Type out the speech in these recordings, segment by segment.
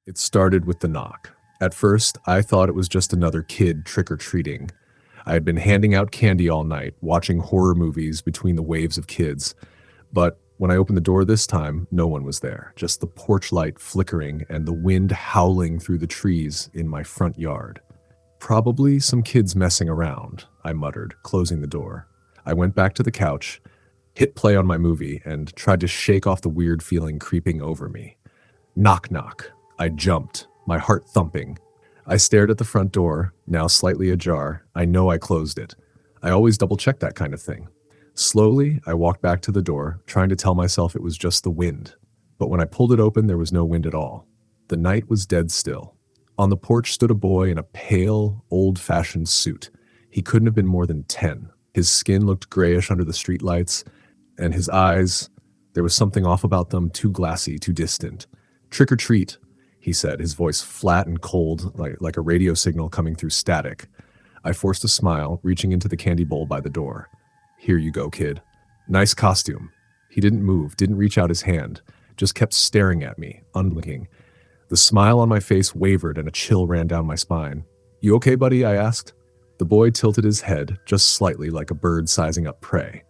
It started with the knock. At first, I thought it was just another kid trick-or-treating. I had been handing out candy all night, watching horror movies between the waves of kids. But when I opened the door this time, no one was there, just the porch light flickering and the wind howling through the trees in my front yard. Probably some kids messing around, I muttered, closing the door. I went back to the couch, hit play on my movie, and tried to shake off the weird feeling creeping over me. Knock, knock. I jumped, my heart thumping. I stared at the front door, now slightly ajar. I know I closed it. I always double-check that kind of thing. Slowly, I walked back to the door, trying to tell myself it was just the wind. But when I pulled it open, there was no wind at all. The night was dead still. On the porch stood a boy in a pale, old-fashioned suit. He couldn't have been more than 10. His skin looked grayish under the streetlights, and his eyes, there was something off about them, too glassy, too distant. "Trick or treat," he said, his voice flat and cold, like a radio signal coming through static. I forced a smile, reaching into the candy bowl by the door. "Here you go, kid. Nice costume." He didn't move, didn't reach out his hand, just kept staring at me, unblinking. The smile on my face wavered and a chill ran down my spine. "You okay, buddy?" I asked. The boy tilted his head, just slightly, like a bird sizing up prey.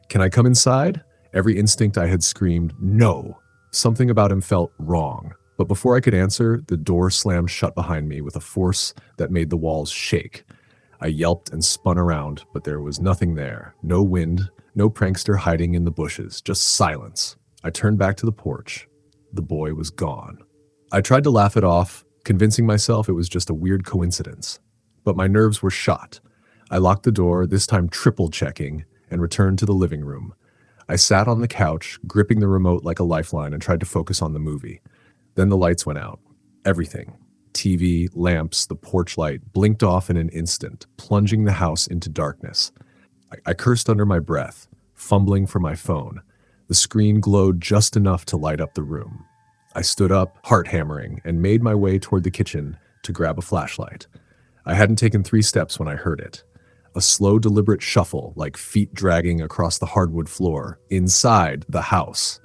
"Can I come inside?" Every instinct I had screamed, "No!" Something about him felt wrong. But before I could answer, the door slammed shut behind me with a force that made the walls shake. I yelped and spun around, but there was nothing there. No wind, no prankster hiding in the bushes, just silence. I turned back to the porch. The boy was gone. I tried to laugh it off, convincing myself it was just a weird coincidence. But my nerves were shot. I locked the door, this time triple-checking, and returned to the living room. I sat on the couch, gripping the remote like a lifeline, and tried to focus on the movie. Then the lights went out. Everything. TV, lamps, the porch light blinked off in an instant, plunging the house into darkness. I cursed under my breath, fumbling for my phone. The screen glowed just enough to light up the room. I stood up, heart hammering, and made my way toward the kitchen to grab a flashlight. I hadn't taken 3 steps when I heard it. A slow, deliberate shuffle, like feet dragging across the hardwood floor, inside the house.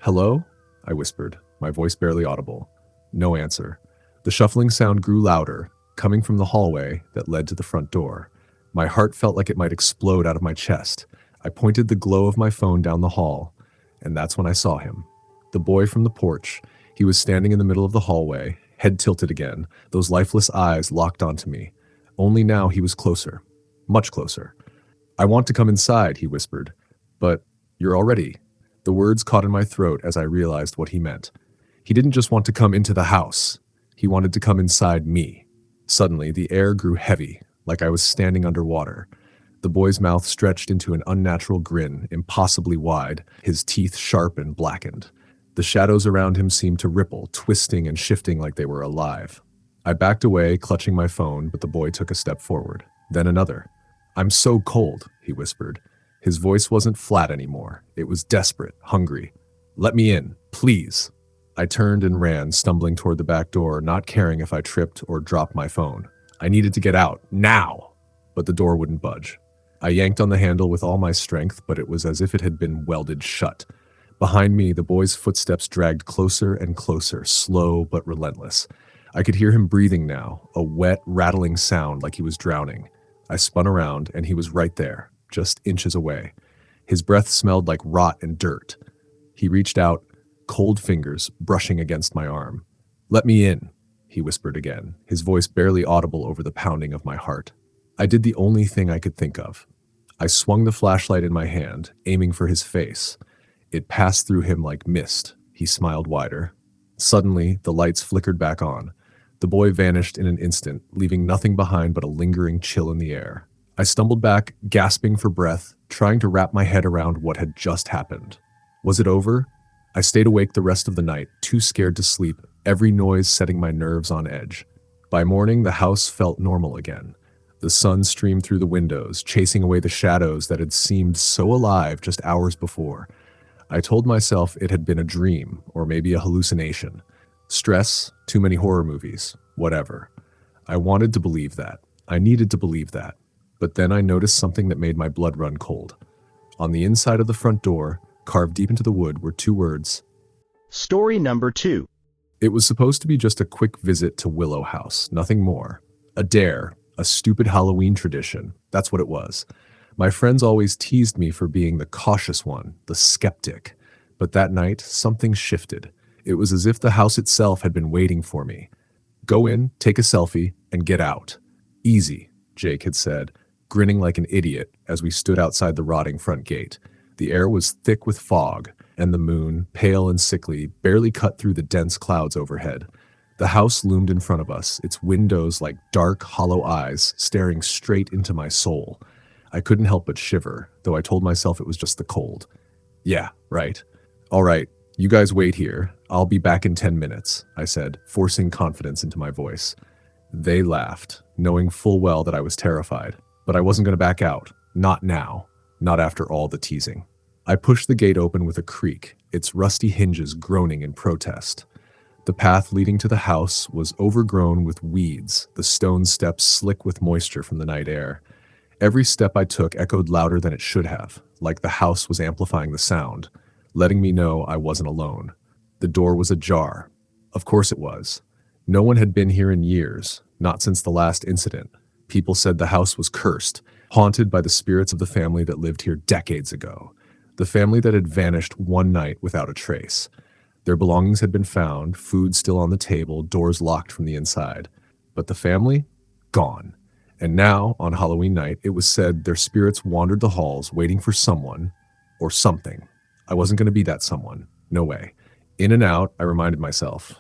"Hello?" I whispered, my voice barely audible. No answer. The shuffling sound grew louder, coming from the hallway that led to the front door. My heart felt like it might explode out of my chest. I pointed the glow of my phone down the hall, and that's when I saw him. The boy from the porch. He was standing in the middle of the hallway, head tilted again, those lifeless eyes locked onto me. Only now he was closer. Much closer. "I want to come inside," he whispered. "But you're already." The words caught in my throat as I realized what he meant. He didn't just want to come into the house. He wanted to come inside me. Suddenly, the air grew heavy, like I was standing underwater. The boy's mouth stretched into an unnatural grin, impossibly wide, his teeth sharp and blackened. The shadows around him seemed to ripple, twisting and shifting like they were alive. I backed away, clutching my phone, but the boy took a step forward. Then another. "I'm so cold," he whispered. His voice wasn't flat anymore. It was desperate, hungry. "Let me in, please." I turned and ran, stumbling toward the back door, not caring if I tripped or dropped my phone. I needed to get out, now! But the door wouldn't budge. I yanked on the handle with all my strength, but it was as if it had been welded shut. Behind me, the boy's footsteps dragged closer and closer, slow but relentless. I could hear him breathing now, a wet, rattling sound like he was drowning. I spun around, and he was right there, just inches away. His breath smelled like rot and dirt. He reached out, cold fingers brushing against my arm. "Let me in," he whispered again, his voice barely audible over the pounding of my heart. I did the only thing I could think of. I swung the flashlight in my hand, aiming for his face. It passed through him like mist. He smiled wider. Suddenly, the lights flickered back on. The boy vanished in an instant, leaving nothing behind but a lingering chill in the air. I stumbled back, gasping for breath, trying to wrap my head around what had just happened. Was it over? I stayed awake the rest of the night, too scared to sleep, every noise setting my nerves on edge. By morning, the house felt normal again. The sun streamed through the windows, chasing away the shadows that had seemed so alive just hours before. I told myself it had been a dream, or maybe a hallucination. Stress, too many horror movies, whatever. I wanted to believe that. I needed to believe that. But then I noticed something that made my blood run cold. On the inside of the front door, carved deep into the wood, were 2 words. Story number 2. It was supposed to be just a quick visit to Willow House, nothing more. A dare, a stupid Halloween tradition. That's what it was. My friends always teased me for being the cautious one, the skeptic. But that night, something shifted. It was as if the house itself had been waiting for me. Go in, take a selfie, and get out. Easy, Jake had said, grinning like an idiot as we stood outside the rotting front gate. The air was thick with fog, and the moon, pale and sickly, barely cut through the dense clouds overhead. The house loomed in front of us, its windows like dark, hollow eyes staring straight into my soul. I couldn't help but shiver, though I told myself it was just the cold. Yeah, right. All right, you guys wait here. I'll be back in 10 minutes, I said, forcing confidence into my voice. They laughed, knowing full well that I was terrified. But I wasn't going to back out. Not now. Not after all the teasing. I pushed the gate open with a creak, its rusty hinges groaning in protest. The path leading to the house was overgrown with weeds, the stone steps slick with moisture from the night air. Every step I took echoed louder than it should have, like the house was amplifying the sound, letting me know I wasn't alone. The door was ajar. Of course it was. No one had been here in years, not since the last incident. People said the house was cursed, haunted by the spirits of the family that lived here decades ago. The family that had vanished one night without a trace. Their belongings had been found, food still on the table, doors locked from the inside. But the family? Gone. And now, on Halloween night, it was said their spirits wandered the halls waiting for someone or something. I wasn't going to be that someone. No way. In and out, I reminded myself.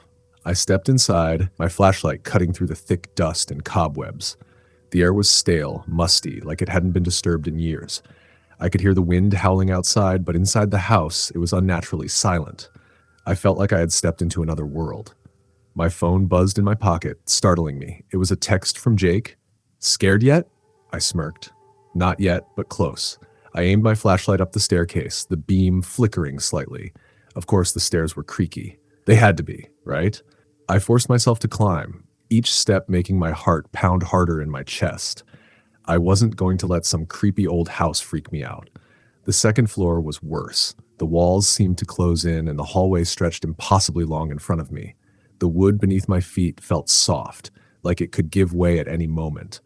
I stepped inside, my flashlight cutting through the thick dust and cobwebs. The air was stale, musty, like it hadn't been disturbed in years. I could hear the wind howling outside, but inside the house, it was unnaturally silent. I felt like I had stepped into another world. My phone buzzed in my pocket, startling me. It was a text from Jake. Scared yet? I smirked. Not yet, but close. I aimed my flashlight up the staircase, the beam flickering slightly. Of course, the stairs were creaky. They had to be, right? I forced myself to climb, each step making my heart pound harder in my chest. I wasn't going to let some creepy old house freak me out. The second floor was worse. The walls seemed to close in, and the hallway stretched impossibly long in front of me. The wood beneath my feet felt soft, like it could give way at any moment.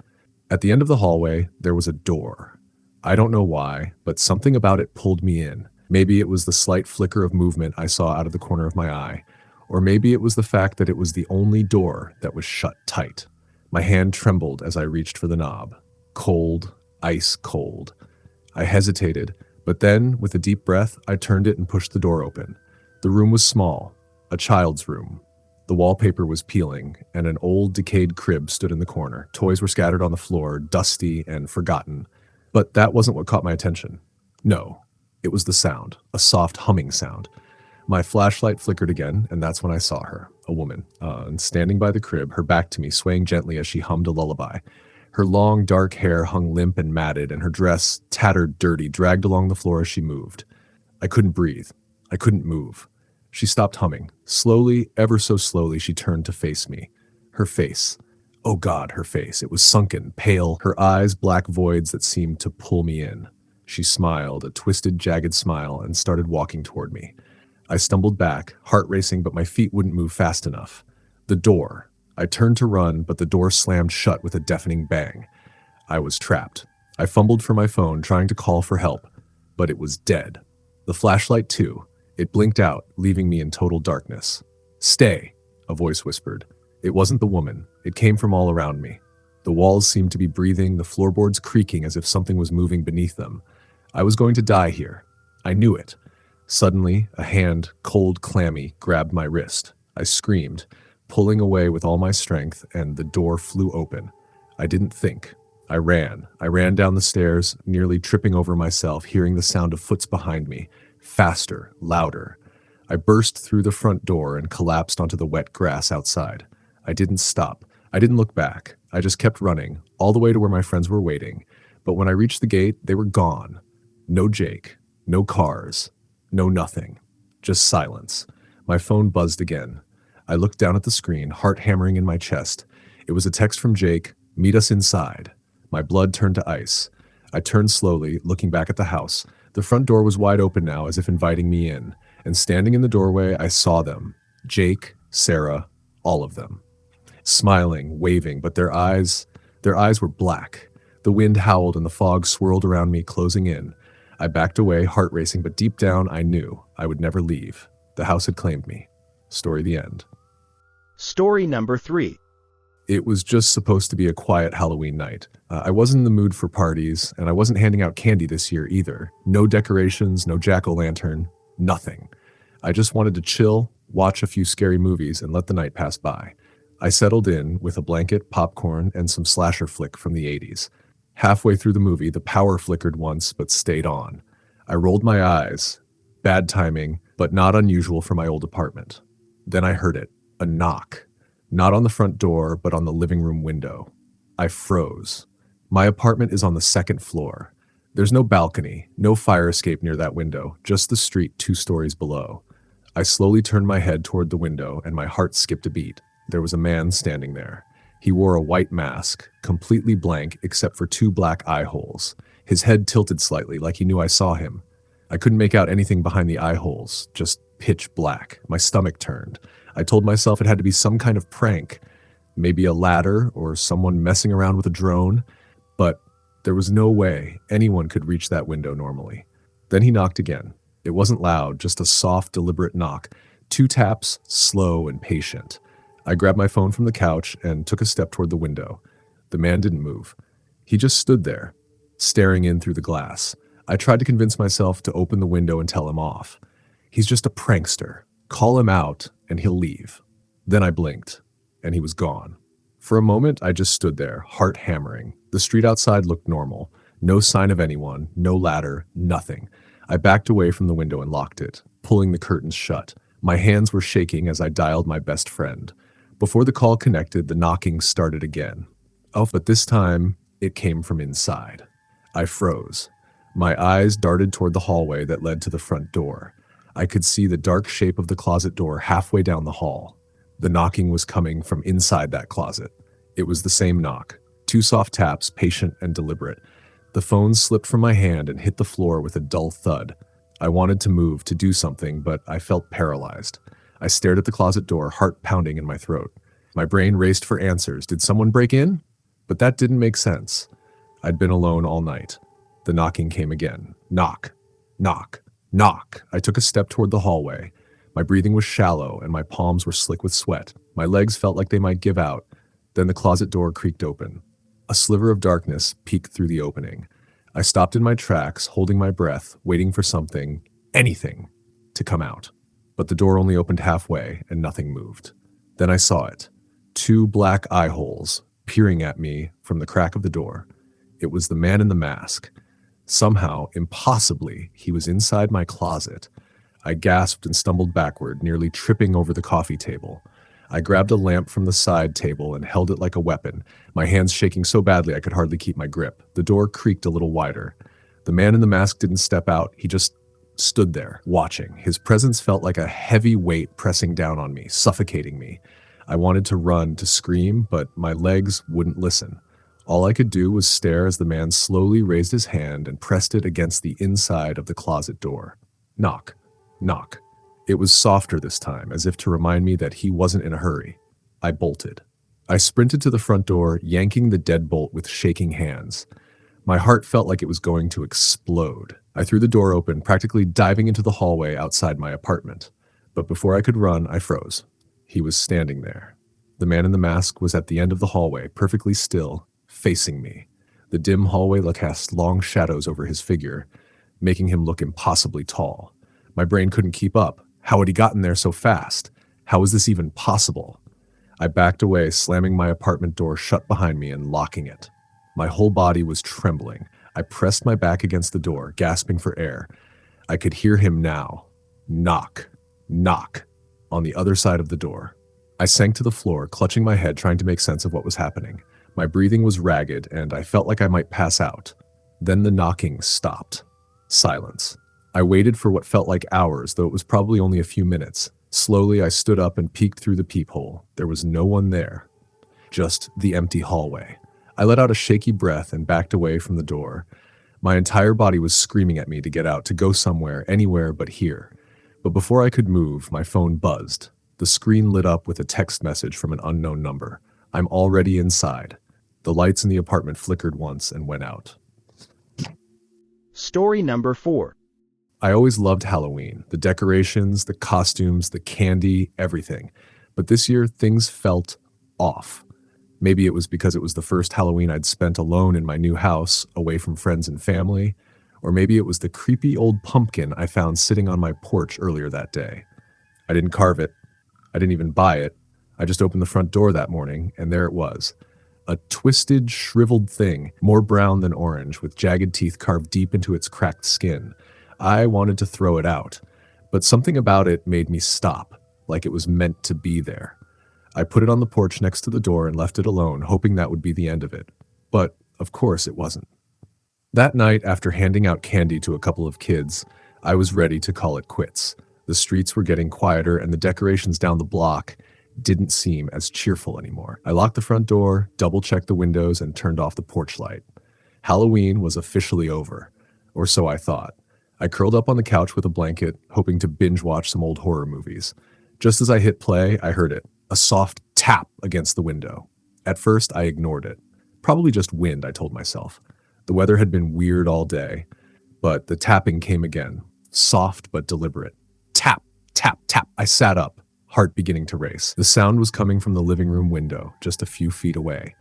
At the end of the hallway, there was a door. I don't know why, but something about it pulled me in. Maybe it was the slight flicker of movement I saw out of the corner of my eye, or maybe it was the fact that it was the only door that was shut tight. My hand trembled as I reached for the knob. Cold, ice cold. I hesitated, but then, with a deep breath, I turned it and pushed the door open. The room was small, a child's room. The wallpaper was peeling, and an old, decayed crib stood in the corner. Toys were scattered on the floor, dusty and forgotten. But that wasn't what caught my attention. No, it was the sound, a soft humming sound. My flashlight flickered again, and that's when I saw her, a woman, and standing by the crib, her back to me, swaying gently as she hummed a lullaby. Her long, dark hair hung limp and matted, and her dress, tattered, dirty, dragged along the floor as she moved. I couldn't breathe. I couldn't move. She stopped humming. Slowly, ever so slowly, she turned to face me. Her face. Oh God, her face. It was sunken, pale, her eyes black voids that seemed to pull me in. She smiled, a twisted, jagged smile, and started walking toward me. I stumbled back, heart racing, but my feet wouldn't move fast enough. The door. I turned to run, but the door slammed shut with a deafening bang. I was trapped. I fumbled for my phone, trying to call for help, but it was dead. The flashlight, too. It blinked out, leaving me in total darkness. Stay, a voice whispered. It wasn't the woman. It came from all around me. The walls seemed to be breathing, the floorboards creaking as if something was moving beneath them. I was going to die here. I knew it. Suddenly, a hand, cold, clammy, grabbed my wrist. I screamed, pulling away with all my strength, and the door flew open. I didn't think. I ran. I ran down the stairs, nearly tripping over myself, hearing the sound of foots behind me. Faster, louder. I burst through the front door and collapsed onto the wet grass outside. I didn't stop. I didn't look back. I just kept running, all the way to where my friends were waiting. But when I reached the gate, they were gone. No Jake. No cars. No nothing. Just silence. My phone buzzed again. I looked down at the screen, heart hammering in my chest. It was a text from Jake, "Meet us inside." My blood turned to ice. I turned slowly, looking back at the house. The front door was wide open now, as if inviting me in. And standing in the doorway, I saw them. Jake, Sarah, all of them. Smiling, waving, but their eyes were black. The wind howled and the fog swirled around me, closing in. I backed away, heart racing, but deep down I knew I would never leave. The house had claimed me. Story the end. Story number 3. It was just supposed to be a quiet Halloween night. I wasn't in the mood for parties, and I wasn't handing out candy this year either. No decorations, no jack-o'-lantern, nothing. I just wanted to chill, watch a few scary movies, and let the night pass by. I settled in with a blanket, popcorn, and some slasher flick from the 80s. Halfway through the movie, the power flickered once, but stayed on. I rolled my eyes. Bad timing, but not unusual for my old apartment. Then I heard it, a knock. Not on the front door, but on the living room window. I froze. My apartment is on the second floor. There's no balcony, no fire escape near that window, just the street 2 stories below. I slowly turned my head toward the window, and my heart skipped a beat. There was a man standing there. He wore a white mask, completely blank except for 2 black eye holes. His head tilted slightly, like he knew I saw him. I couldn't make out anything behind the eye holes, just pitch black. My stomach turned. I told myself it had to be some kind of prank, maybe a ladder or someone messing around with a drone, but there was no way anyone could reach that window normally. Then he knocked again. It wasn't loud, just a soft, deliberate knock. 2 taps, slow and patient. I grabbed my phone from the couch and took a step toward the window. The man didn't move. He just stood there, staring in through the glass. I tried to convince myself to open the window and tell him off. He's just a prankster. Call him out and he'll leave. Then I blinked, and he was gone. For a moment, I just stood there, heart hammering. The street outside looked normal. No sign of anyone, no ladder, nothing. I backed away from the window and locked it, pulling the curtains shut. My hands were shaking as I dialed my best friend. Before the call connected, the knocking started again. Oh, but this time, it came from inside. I froze. My eyes darted toward the hallway that led to the front door. I could see the dark shape of the closet door halfway down the hall. The knocking was coming from inside that closet. It was the same knock. 2 soft taps, patient and deliberate. The phone slipped from my hand and hit the floor with a dull thud. I wanted to move, to do something, but I felt paralyzed. I stared at the closet door, heart pounding in my throat. My brain raced for answers. Did someone break in? But that didn't make sense. I'd been alone all night. The knocking came again. Knock, knock, knock. I took a step toward the hallway. My breathing was shallow and my palms were slick with sweat. My legs felt like they might give out. Then the closet door creaked open. A sliver of darkness peeked through the opening. I stopped in my tracks, holding my breath, waiting for something, anything, to come out. But the door only opened halfway and nothing moved. Then I saw it. 2 black eye holes peering at me from the crack of the door. It was the man in the mask. Somehow, impossibly, he was inside my closet. I gasped and stumbled backward, nearly tripping over the coffee table. I grabbed a lamp from the side table and held it like a weapon, my hands shaking so badly I could hardly keep my grip. The door creaked a little wider. The man in the mask didn't step out. He just stood there, watching. His presence felt like a heavy weight pressing down on me, suffocating me. I wanted to run, to scream, but my legs wouldn't listen. All I could do was stare as the man slowly raised his hand and pressed it against the inside of the closet door. Knock, knock. It was softer this time, as if to remind me that he wasn't in a hurry. I bolted. I sprinted to the front door, yanking the deadbolt with shaking hands. My heart felt like it was going to explode. I threw the door open, practically diving into the hallway outside my apartment. But before I could run, I froze. He was standing there. The man in the mask was at the end of the hallway, perfectly still, facing me. The dim hallway cast long shadows over his figure, making him look impossibly tall. My brain couldn't keep up. How had he gotten there so fast? How was this even possible? I backed away, slamming my apartment door shut behind me and locking it. My whole body was trembling. I pressed my back against the door, gasping for air. I could hear him now. Knock, knock, on the other side of the door. I sank to the floor, clutching my head, trying to make sense of what was happening. My breathing was ragged, and I felt like I might pass out. Then the knocking stopped. Silence. I waited for what felt like hours, though it was probably only a few minutes. Slowly, I stood up and peeked through the peephole. There was no one there. Just the empty hallway. I let out a shaky breath and backed away from the door. My entire body was screaming at me to get out, to go somewhere, anywhere but here. But before I could move, my phone buzzed. The screen lit up with a text message from an unknown number. I'm already inside. The lights in the apartment flickered once and went out. Story number 4. I always loved Halloween. The decorations, the costumes, the candy, everything. But this year, things felt off. Maybe it was because it was the first Halloween I'd spent alone in my new house, away from friends and family. Or maybe it was the creepy old pumpkin I found sitting on my porch earlier that day. I didn't carve it. I didn't even buy it. I just opened the front door that morning, and there it was. A twisted, shriveled thing, more brown than orange, with jagged teeth carved deep into its cracked skin. I wanted to throw it out, but something about it made me stop, like it was meant to be there. I put it on the porch next to the door and left it alone, hoping that would be the end of it. But, of course, it wasn't. That night, after handing out candy to a couple of kids, I was ready to call it quits. The streets were getting quieter, and the decorations down the block didn't seem as cheerful anymore. I locked the front door, double-checked the windows, and turned off the porch light. Halloween was officially over, or so I thought. I curled up on the couch with a blanket, hoping to binge-watch some old horror movies. Just as I hit play, I heard it, a soft tap against the window. At first, I ignored it. Probably just wind, I told myself. The weather had been weird all day, but the tapping came again, soft but deliberate. Tap, tap, tap. I sat up, heart beginning to race. The sound was coming from the living room window, just a few feet away.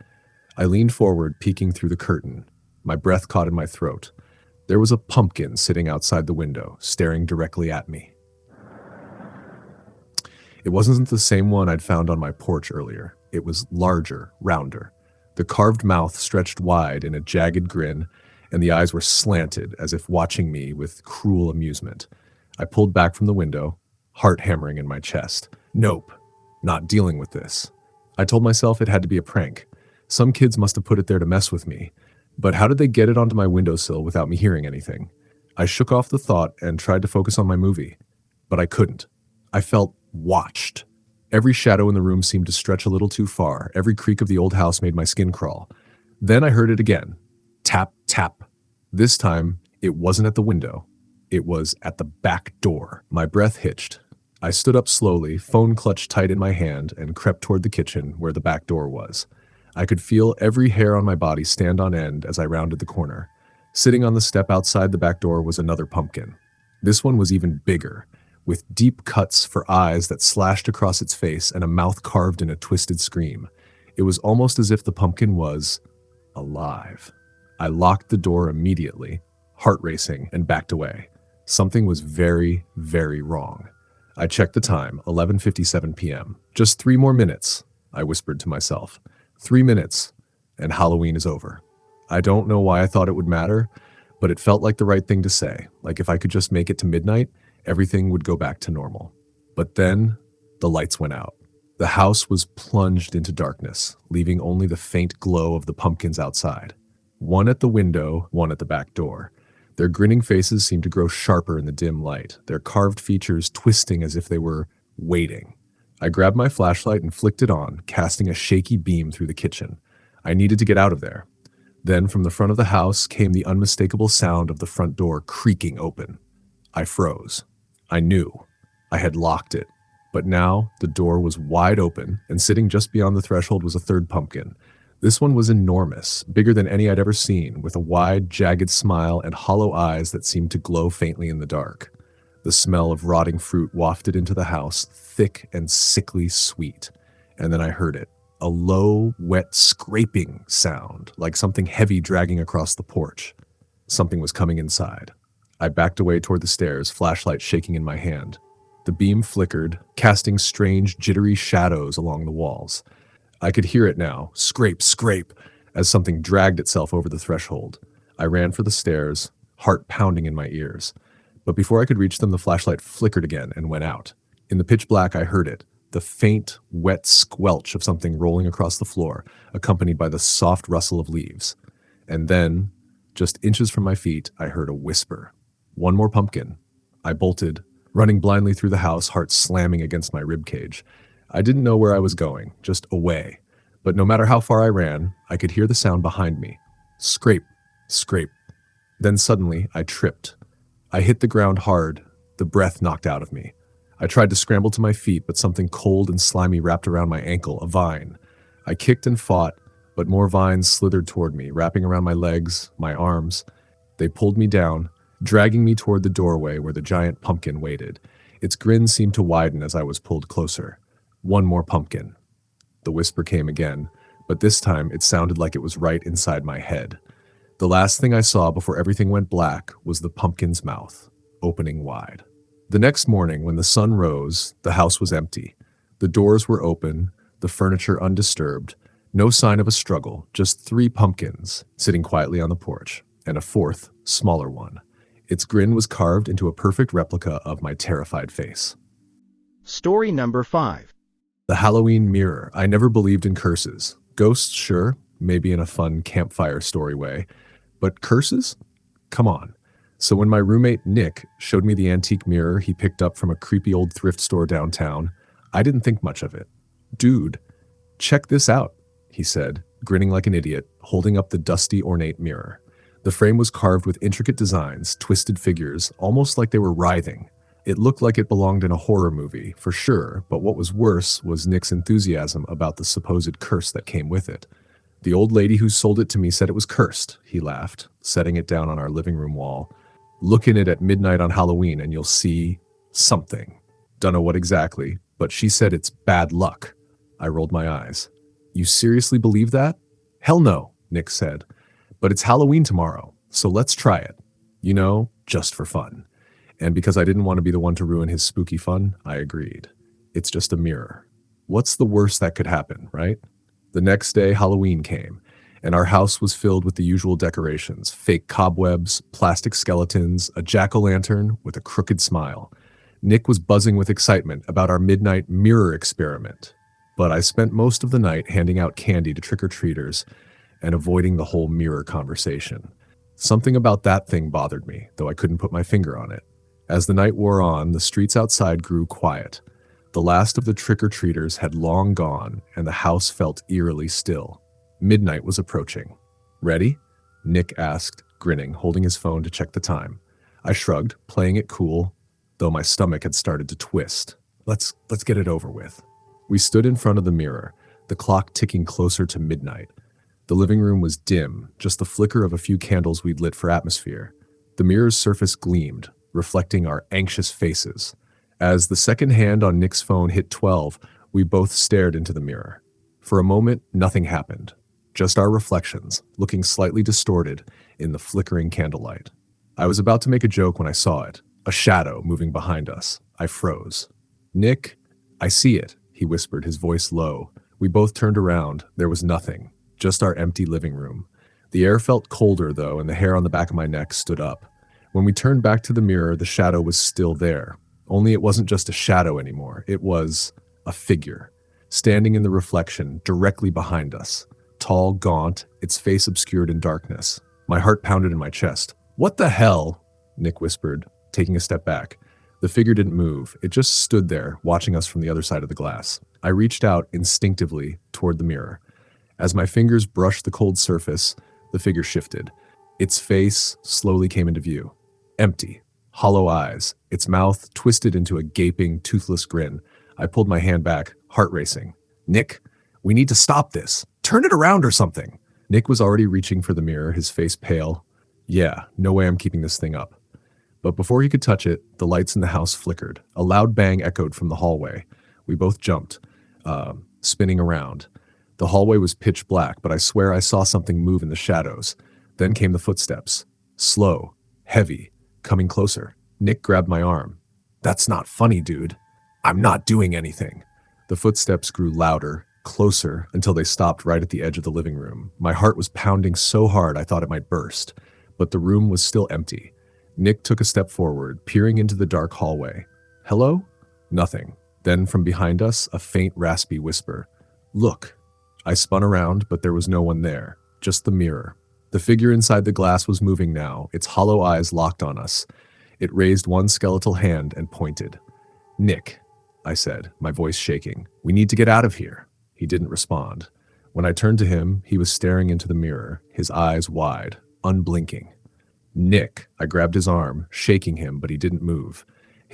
I leaned forward, peeking through the curtain. My breath caught in my throat. There was a pumpkin sitting outside the window, staring directly at me. It wasn't the same one I'd found on my porch earlier. It was larger, rounder. The carved mouth stretched wide in a jagged grin, and the eyes were slanted, as if watching me with cruel amusement. I pulled back from the window, heart hammering in my chest. Nope, not dealing with this. I told myself it had to be a prank. Some kids must have put it there to mess with me. But how did they get it onto my windowsill without me hearing anything? I shook off the thought and tried to focus on my movie. But I couldn't. I felt watched. Every shadow in the room seemed to stretch a little too far. Every creak of the old house made my skin crawl. Then I heard it again. Tap, tap. This time, it wasn't at the window. It was at the back door. My breath hitched. I stood up slowly, phone clutched tight in my hand, and crept toward the kitchen where the back door was. I could feel every hair on my body stand on end as I rounded the corner. Sitting on the step outside the back door was another pumpkin. This one was even bigger, with deep cuts for eyes that slashed across its face and a mouth carved in a twisted scream. It was almost as if the pumpkin was alive. I locked the door immediately, heart racing, and backed away. Something was very, very wrong. I checked the time, 11:57 p.m. Just 3 more minutes, I whispered to myself. 3 minutes, and Halloween is over. I don't know why I thought it would matter, but it felt like the right thing to say. Like if I could just make it to midnight, everything would go back to normal. But then, the lights went out. The house was plunged into darkness, leaving only the faint glow of the pumpkins outside. One at the window, one at the back door. Their grinning faces seemed to grow sharper in the dim light, their carved features twisting as if they were waiting. I grabbed my flashlight and flicked it on, casting a shaky beam through the kitchen. I needed to get out of there. Then from the front of the house came the unmistakable sound of the front door creaking open. I froze. I knew. I had locked it. But now the door was wide open, and sitting just beyond the threshold was a third pumpkin. This one was enormous, bigger than any I'd ever seen, with a wide, jagged smile and hollow eyes that seemed to glow faintly in the dark. The smell of rotting fruit wafted into the house, thick and sickly sweet. And then I heard it, a low, wet scraping sound, like something heavy dragging across the porch. Something was coming inside. I backed away toward the stairs, flashlight shaking in my hand. The beam flickered, casting strange, jittery shadows along the walls. I could hear it now, scrape, scrape, as something dragged itself over the threshold. I ran for the stairs, heart pounding in my ears. But before I could reach them, the flashlight flickered again and went out. In the pitch black, I heard it, the faint, wet squelch of something rolling across the floor, accompanied by the soft rustle of leaves. And then, just inches from my feet, I heard a whisper. One more pumpkin. I bolted, running blindly through the house, heart slamming against my ribcage. I didn't know where I was going, just away. But no matter how far I ran, I could hear the sound behind me. Scrape, scrape. Then suddenly, I tripped. I hit the ground hard, the breath knocked out of me. I tried to scramble to my feet, but something cold and slimy wrapped around my ankle, a vine. I kicked and fought, but more vines slithered toward me, wrapping around my legs, my arms. They pulled me down, dragging me toward the doorway where the giant pumpkin waited. Its grin seemed to widen as I was pulled closer. One more pumpkin. The whisper came again, but this time it sounded like it was right inside my head. The last thing I saw before everything went black was the pumpkin's mouth, opening wide. The next morning, when the sun rose, the house was empty. The doors were open, the furniture undisturbed. No sign of a struggle, just 3 pumpkins sitting quietly on the porch, and a 4th, smaller one. Its grin was carved into a perfect replica of my terrified face. Story number 5. The Halloween mirror. I never believed in curses. Ghosts, sure, maybe in a fun campfire story way. But curses? Come on. So when my roommate Nick showed me the antique mirror he picked up from a creepy old thrift store downtown, I didn't think much of it. Dude, check this out, he said, grinning like an idiot, holding up the dusty, ornate mirror. The frame was carved with intricate designs, twisted figures, almost like they were writhing. It looked like it belonged in a horror movie, for sure, but what was worse was Nick's enthusiasm about the supposed curse that came with it. The old lady who sold it to me said it was cursed, he laughed, setting it down on our living room wall. Look in it at midnight on Halloween and you'll see something. Dunno what exactly, but she said it's bad luck. I rolled my eyes. You seriously believe that? Hell no, Nick said. But it's Halloween tomorrow, so let's try it. You know, just for fun. And because I didn't want to be the one to ruin his spooky fun, I agreed. It's just a mirror. What's the worst that could happen, right? The next day, Halloween came, and our house was filled with the usual decorations, fake cobwebs, plastic skeletons, a jack-o'-lantern with a crooked smile. Nick was buzzing with excitement about our midnight mirror experiment, but I spent most of the night handing out candy to trick-or-treaters and avoiding the whole mirror conversation. Something about that thing bothered me, though I couldn't put my finger on it. As the night wore on, the streets outside grew quiet. The last of the trick-or-treaters had long gone, and the house felt eerily still. Midnight was approaching. Ready? Nick asked, grinning, holding his phone to check the time. I shrugged, playing it cool, though my stomach had started to twist. Let's get it over with. We stood in front of the mirror, the clock ticking closer to midnight. The living room was dim, just the flicker of a few candles we'd lit for atmosphere. The mirror's surface gleamed, reflecting our anxious faces. As the second hand on Nick's phone hit 12, we both stared into the mirror. For a moment, nothing happened. Just our reflections, looking slightly distorted in the flickering candlelight. I was about to make a joke when I saw it, a shadow moving behind us. I froze. Nick, I see it, he whispered, his voice low. We both turned around. There was nothing, just our empty living room. The air felt colder, though, and the hair on the back of my neck stood up. When we turned back to the mirror, the shadow was still there. Only it wasn't just a shadow anymore. It was a figure, standing in the reflection directly behind us. Tall, gaunt, its face obscured in darkness. My heart pounded in my chest. What the hell? Nick whispered, taking a step back. The figure didn't move. It just stood there, watching us from the other side of the glass. I reached out instinctively toward the mirror. As my fingers brushed the cold surface, the figure shifted. Its face slowly came into view. Empty. Hollow eyes, its mouth twisted into a gaping, toothless grin. I pulled my hand back, heart racing. Nick, we need to stop this. Turn it around or something. Nick was already reaching for the mirror, his face pale. Yeah, no way I'm keeping this thing up. But before he could touch it, the lights in the house flickered. A loud bang echoed from the hallway. We both jumped, spinning around. The hallway was pitch black, but I swear I saw something move in the shadows. Then came the footsteps. Slow, heavy, coming closer. Nick grabbed my arm. That's not funny, dude. I'm not doing anything. The footsteps grew louder, closer, until they stopped right at the edge of the living room. My heart was pounding so hard I thought it might burst, but the room was still empty. Nick took a step forward, peering into the dark hallway. Hello? Nothing. Then from behind us, a faint, raspy whisper. Look. I spun around, but there was no one there, just the mirror. The figure inside the glass was moving now, its hollow eyes locked on us. It raised one skeletal hand and pointed. Nick, I said, my voice shaking. We need to get out of here. He didn't respond. When I turned to him, he was staring into the mirror, his eyes wide, unblinking. Nick, I grabbed his arm, shaking him, but he didn't move.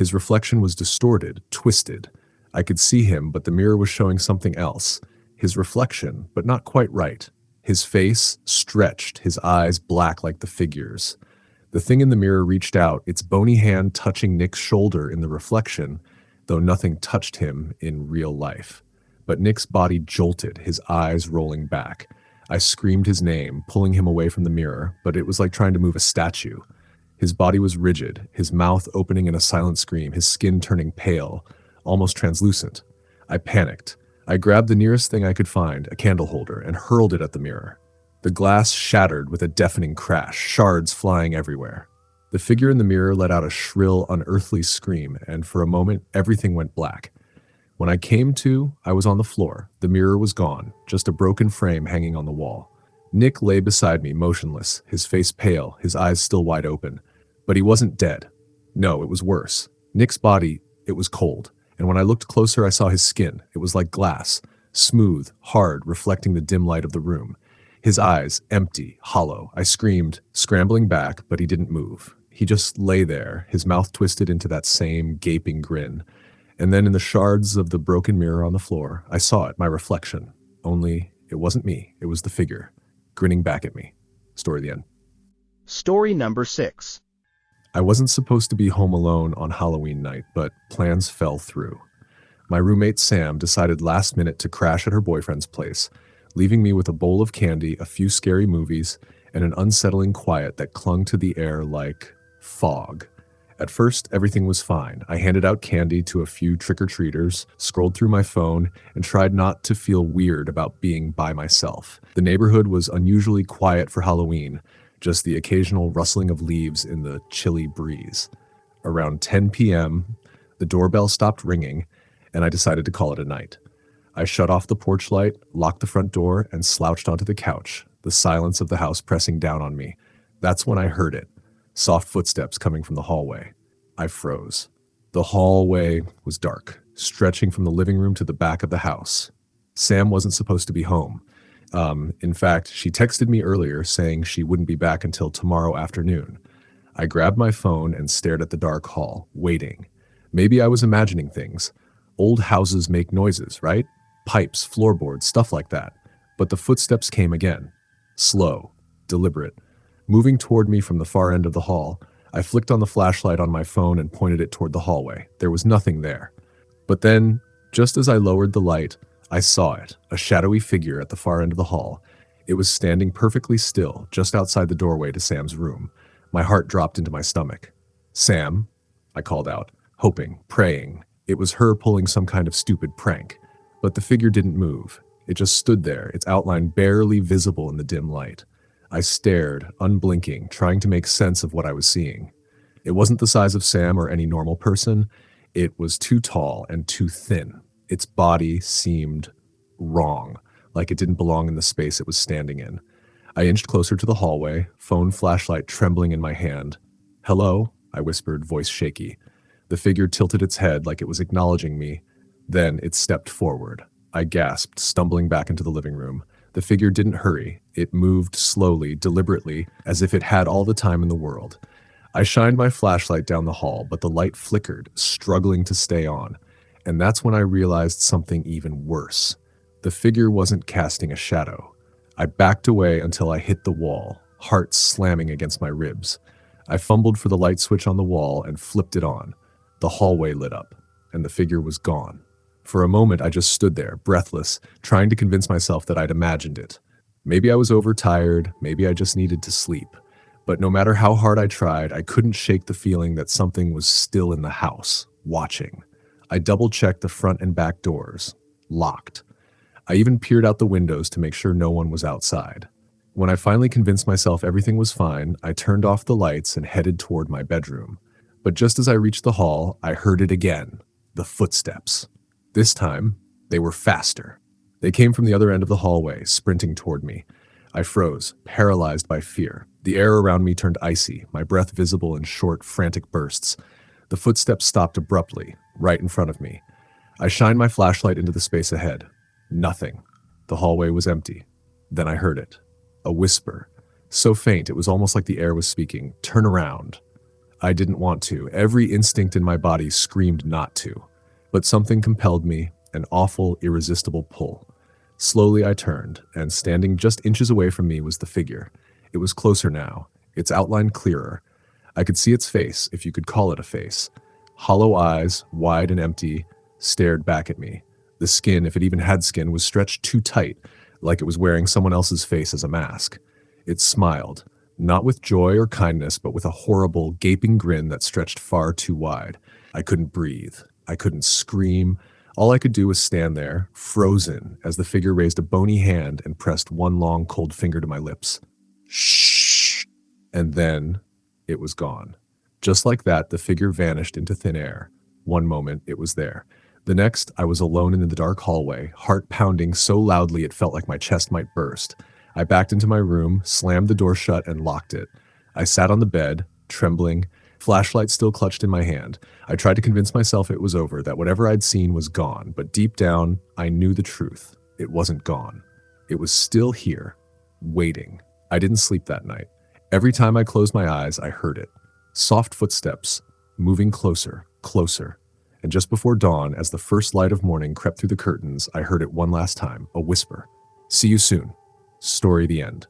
His reflection was distorted, twisted. I could see him, but the mirror was showing something else. His reflection, but not quite right. His face stretched, his eyes black like the figure's. The thing in the mirror reached out, its bony hand touching Nick's shoulder in the reflection, though nothing touched him in real life. But Nick's body jolted, his eyes rolling back. I screamed his name, pulling him away from the mirror, but it was like trying to move a statue. His body was rigid, his mouth opening in a silent scream, his skin turning pale, almost translucent. I panicked. I grabbed the nearest thing I could find, a candle holder, and hurled it at the mirror. The glass shattered with a deafening crash, shards flying everywhere. The figure in the mirror let out a shrill, unearthly scream, and for a moment, everything went black. When I came to, I was on the floor. The mirror was gone, just a broken frame hanging on the wall. Nick lay beside me, motionless, his face pale, his eyes still wide open. But he wasn't dead. No, it was worse. Nick's body, it was cold, and when I looked closer, I saw his skin. It was like glass, smooth, hard, reflecting the dim light of the room. His eyes, empty, hollow. I screamed, scrambling back, but he didn't move. He just lay there, his mouth twisted into that same gaping grin. And then in the shards of the broken mirror on the floor, I saw it, my reflection. Only, it wasn't me, it was the figure, grinning back at me. Story the end. Story number 6. I wasn't supposed to be home alone on Halloween night, but plans fell through. My roommate Sam decided last minute to crash at her boyfriend's place, leaving me with a bowl of candy, a few scary movies, and an unsettling quiet that clung to the air like fog. At first, everything was fine. I handed out candy to a few trick-or-treaters, scrolled through my phone, and tried not to feel weird about being by myself. The neighborhood was unusually quiet for Halloween, just the occasional rustling of leaves in the chilly breeze. Around 10 p.m., the doorbell stopped ringing, and I decided to call it a night. I shut off the porch light, locked the front door, and slouched onto the couch, the silence of the house pressing down on me. That's when I heard it. Soft footsteps coming from the hallway. I froze. The hallway was dark, stretching from the living room to the back of the house. Sam wasn't supposed to be home. In fact, she texted me earlier saying she wouldn't be back until tomorrow afternoon. I grabbed my phone and stared at the dark hall, waiting. Maybe I was imagining things. Old houses make noises, right? Pipes, floorboards, stuff like that. But the footsteps came again. Slow, deliberate. Moving toward me from the far end of the hall, I flicked on the flashlight on my phone and pointed it toward the hallway. There was nothing there. But then, just as I lowered the light, I saw it, a shadowy figure at the far end of the hall. It was standing perfectly still, just outside the doorway to Sam's room. My heart dropped into my stomach. "Sam," I called out, hoping, praying. It was her pulling some kind of stupid prank. But the figure didn't move. It just stood there, its outline barely visible in the dim light. I stared, unblinking, trying to make sense of what I was seeing. It wasn't the size of Sam or any normal person. It was too tall and too thin. Its body seemed wrong, like it didn't belong in the space it was standing in. I inched closer to the hallway, phone flashlight trembling in my hand. "Hello?" I whispered, voice shaky. The figure tilted its head like it was acknowledging me. Then it stepped forward. I gasped, stumbling back into the living room. The figure didn't hurry. It moved slowly, deliberately, as if it had all the time in the world. I shined my flashlight down the hall, but the light flickered, struggling to stay on. And that's when I realized something even worse. The figure wasn't casting a shadow. I backed away until I hit the wall, heart slamming against my ribs. I fumbled for the light switch on the wall and flipped it on. The hallway lit up, and the figure was gone. For a moment, I just stood there, breathless, trying to convince myself that I'd imagined it. Maybe I was overtired, maybe I just needed to sleep. But no matter how hard I tried, I couldn't shake the feeling that something was still in the house, watching. I double-checked the front and back doors. Locked. I even peered out the windows to make sure no one was outside. When I finally convinced myself everything was fine, I turned off the lights and headed toward my bedroom. But just as I reached the hall, I heard it again. The footsteps. This time, they were faster. They came from the other end of the hallway, sprinting toward me. I froze, paralyzed by fear. The air around me turned icy, my breath visible in short, frantic bursts. The footsteps stopped abruptly, right in front of me. I shined my flashlight into the space ahead. Nothing. The hallway was empty. Then I heard it. A whisper. So faint it was almost like the air was speaking. "Turn around." I didn't want to. Every instinct in my body screamed not to. But something compelled me, an awful, irresistible pull. Slowly I turned, and standing just inches away from me was the figure. It was closer now, its outline clearer. I could see its face, if you could call it a face. Hollow eyes, wide and empty, stared back at me. The skin, if it even had skin, was stretched too tight, like it was wearing someone else's face as a mask. It smiled, not with joy or kindness, but with a horrible, gaping grin that stretched far too wide. I couldn't breathe. I couldn't scream. All I could do was stand there, frozen, as the figure raised a bony hand and pressed one long, cold finger to my lips. Shh! And then it was gone. Just like that, the figure vanished into thin air. One moment, it was there. The next, I was alone in the dark hallway, heart pounding so loudly it felt like my chest might burst. I backed into my room, slammed the door shut, and locked it. I sat on the bed, trembling, flashlight still clutched in my hand. I tried to convince myself it was over, that whatever I'd seen was gone, but deep down, I knew the truth. It wasn't gone. It was still here, waiting. I didn't sleep that night. Every time I closed my eyes, I heard it. Soft footsteps, moving closer, closer. And just before dawn, as the first light of morning crept through the curtains, I heard it one last time, a whisper. See you soon. Story the end.